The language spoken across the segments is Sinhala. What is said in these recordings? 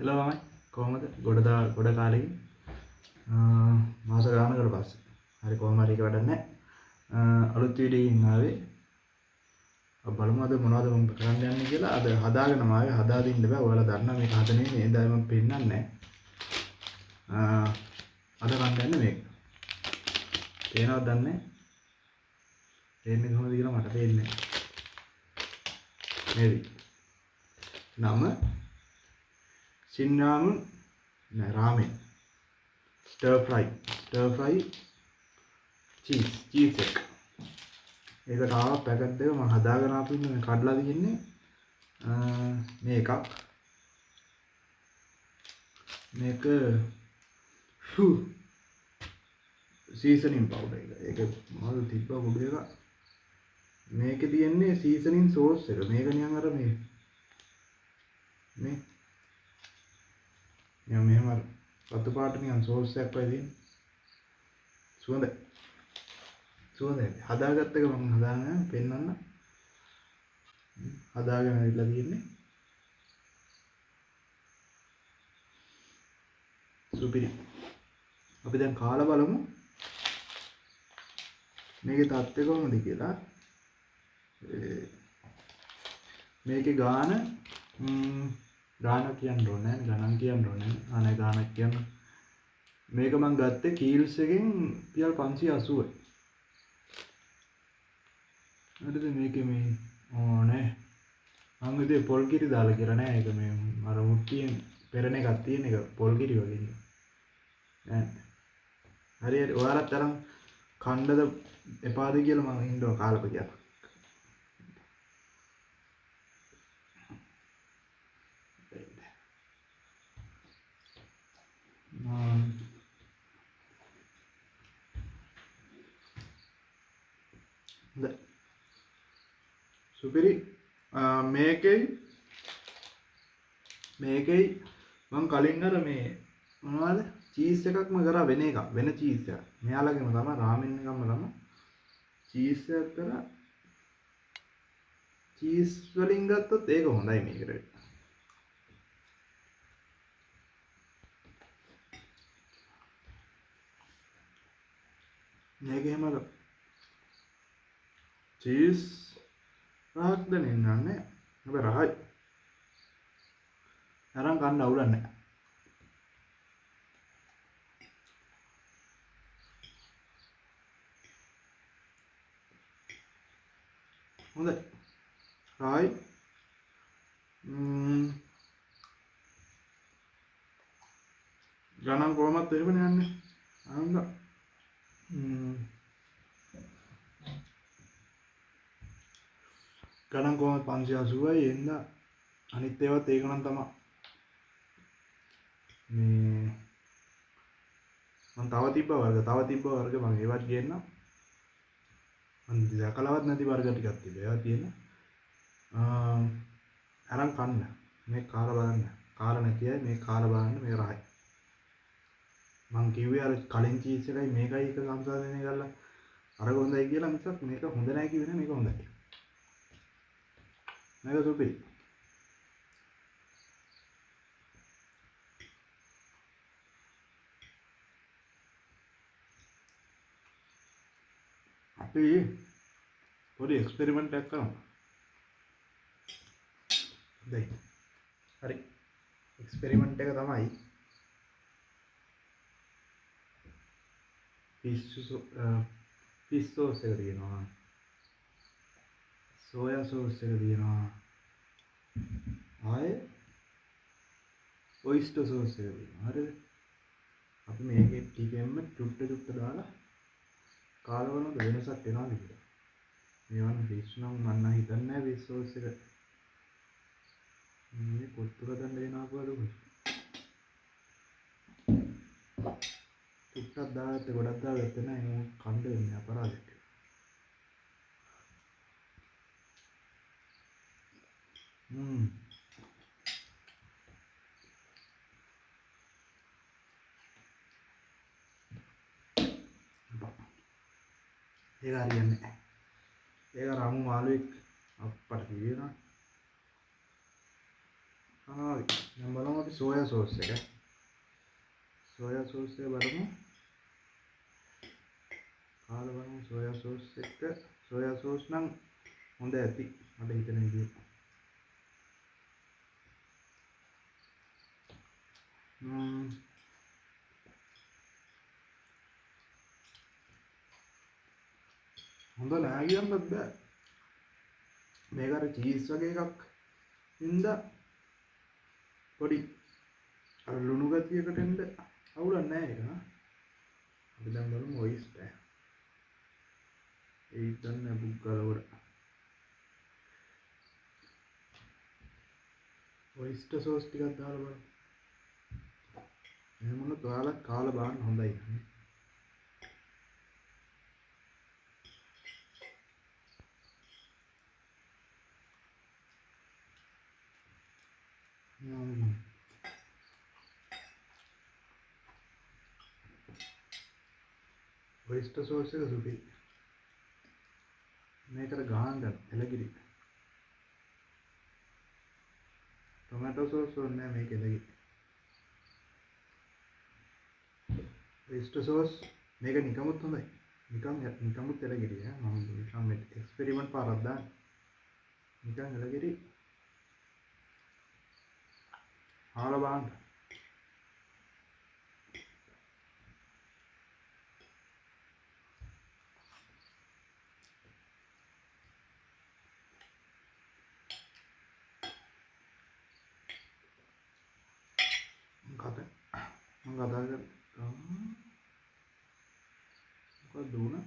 හෙලෝ ළමයි කොහමද ගොඩ කාලෙකින් මාස ගානකට පස්සේ හරි කොහොම හරි එක වැඩක් නැහැ අලුත් වීඩියෝ එකකින් ආවේ බලමු අද මොනවද මම කරන්න යන්නේ කියලා අද හදාගෙනම ආවේ හදාදින්න බෑ ඔයාලා දන්නා මේක හදන්නේ නේද මම පෙන්නන්නේ නැහැ අද ගන්න යන්නේ මේක තේනවද දන්නේ තේන්නේ කොහොමද කියලා මට තේරෙන්නේ නේද නම සින්නාමු ramen stir fry cheese එක ඒකට ආව පැකට් දෙක මම හදාගෙන ආපු ඉන්නේ මේ කඩලා තියෙන්නේ මේ එකක් මේක සීසනින් පවුඩර් එක ඒක මොකද තිබ්බ කුඩු එක මේකේ තියෙන්නේ සීසනින් සෝස් එක මේක නිකන් අර මේ නිකන් මෙහෙම රතු පාට නිකන් සෝස් එකක් වගේ තියෙන්නේ සුවඳයි හදාගත්ත එක මම හදාගෙන පෙන්නන්න හදාගෙන ඉල්ල තියෙන්නේ සුපිරි අපි දැන් කාලා බලමු මේකේ තත්ත්වය කොහොමද කියලා මේකේ ගාන කියන්න ඕනේ ගණන් කියන්න ඕනේ අනේ ගානක් කියන්න මේක මම ගත්තේ කීල්ස් එකෙන් රියල් 580යි හරිද මේකේ මේ ඕනේ මම ඉතින් පොල් කිරි දාලා කියලා නෑ ඒක මේ අර මුට්ටියෙන් පෙරණ එකක් තියෙන එක පොල් කිරි වගේ නෑ හරි ඔයාලත් තරම් කණ්ඩද එපාද කියලා මම ඉන්නවා කාලප කියලා සුපිරි මේකෙයි මම කලින් අර මේ මොනවද චීස් එකක්ම කරා වෙන එකක් වෙන චීස් එකක් මෙයාලගේම තමයි රාමෙන් එකක්ම තමයි චීස් එකක් කරා චීස් වලින් ගත්තොත් ඒක හොඳයි මේකට මේකේම අර චීස් රහක් දැනෙන්නේ නැහැ හැබැයි රහයි අරන් ගන්න අවුලක් නැහැ හොඳයි රහයි ගණන් කොහොමද එහෙමනේ යන්නේ අහන්න ගණන් කොහොමද 580යි එන්න අනිත් ඒවාත් ඒක නම් තමයි මේ මම තව තිබ්බ වර්ග මම ඒවත් ගේන්න මම දැකලවත් නැති වර්ග ටිකක් තිබ්බා ඒවා තියෙන අරන් කන්න මේ කාලා බලන්න කාලා නැතියි මේ කාලා බලන්න මේ රහයි මම කිව්වේ අර කලින් චීස් එකයි මේකයි එක සංසාරණය කරලා අර හොඳයි කියලා මිසක් මේක හොඳ නැහැ කිව්වේ නෑ මේක හොඳයි මේක සුපිරි අපි පොඩි එක්ස්පෙරිමන්ට් එකක් කරමු දැන් හරි එක්ස්පෙරිමන්ට් එක තමයි ෆිෂ් සෝස් එක තියෙනවා සෝයා සෝස් එක තියෙනවා ආයේ ඔයිස්ටර් සෝස් එක තියෙනවා හරිද අපි මේකේ ටිකෙන්ම චුට්ට දාලා කාලා බලනද වෙනසක් වෙනවද කියලා මේවන ෆිෂ් නම් මම හිතන්නේ නැහැ ෆිෂ් සෝස් එක මේ කොත්තු ගන්න දෙනවද චුට්ටක් දාගත්ත ගොඩක් දාගත්තේ නැහැ ඒක කණ්ඩ වෙන්නේ අපරාධයක් ඒක හරියන්නේ නැහැ. ඒක රාමු මාළුවෙක් අප්පට කියනවා. හරි. දැන් බලමුද? අපි සෝයා සෝස් එක. සෝයා සෝස් එක බලමු. කාලා බලමු සෝයා සෝස් එක. සෝයා සෝස් නම් හොඳ ඇති මට හිතෙන විදිහට. හොඳ නෑ කියන්නත් බෑ. මේක අර චීස් වගේ එකක් ඉඳලා පොඩි අර ලුණු ගතියකට එන්න අවුලක් නෑ ඒක නා. අපි දැන් බලමු ඔයිස්ටර්. ඒ දන්නේ බුක්කලවර. ඔයිස්ටර් සෝස් ටිකක් දාලා බලමු. එහෙම වුණොත් ඔයාලා කාලා බලන්න හොඳයි. ඔයිස්ටර් සෝස් එක සුපිරි. මේකට ගහන්න එලගිරි. ටොමැටෝ සෝස් ඕනේ මේක එලගිරි. ඔයිස්ටර් සෝස් මේක නිකමුත් හොඳයි. නිකමුත් එලගිරි ඈ. මම නිකම් එක්ස්පෙරිමන්ට් පාරක් දාන්න. නිකන් එලගිරි. ආලා බලන්න. මම කතා කරා මොකක්ද උනා?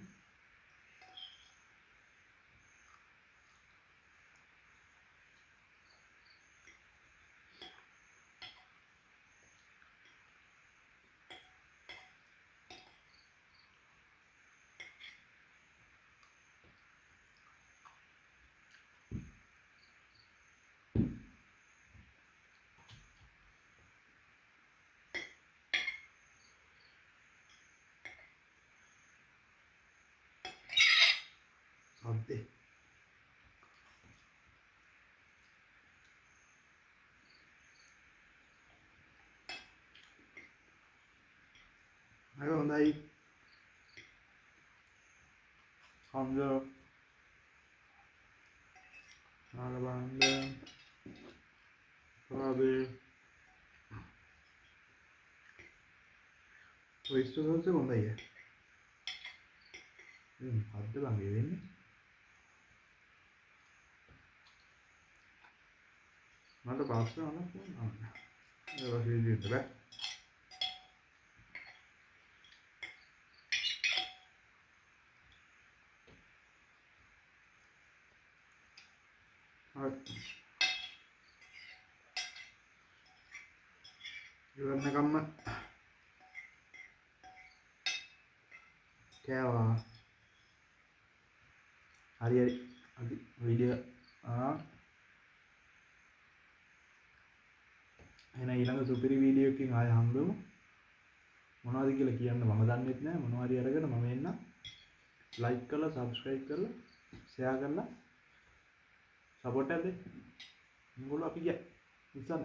අද්දේ අර හොඳයි. හම්දෝ ආලබන්ද ආවේ ඔයිස්ටර් සෝස් එක හොඳයි. අද්ද බංගේ වෙන්නේ. මට පාස්තා අනක් නෑ. ඒක විදිහට බෑ. ඉවරනකම්ම කෑවා. හරි අද වීඩියෝ එහෙනම් ඊළඟ සුපිරි වීඩියෝ එකකින් ආයෙ හම්බෙමු. මොනවද කියලා කියන්න මම දන්නෙත් නෑ. මොනවා හරි අරගෙන මම එන්න. ලයික් කරලා සබ්ස්ක්‍රයිබ් කරලා ෂෙයා කරලා සපෝට් එකක් දෙන්න. මොකද අපි ගියා ඉස්සන්න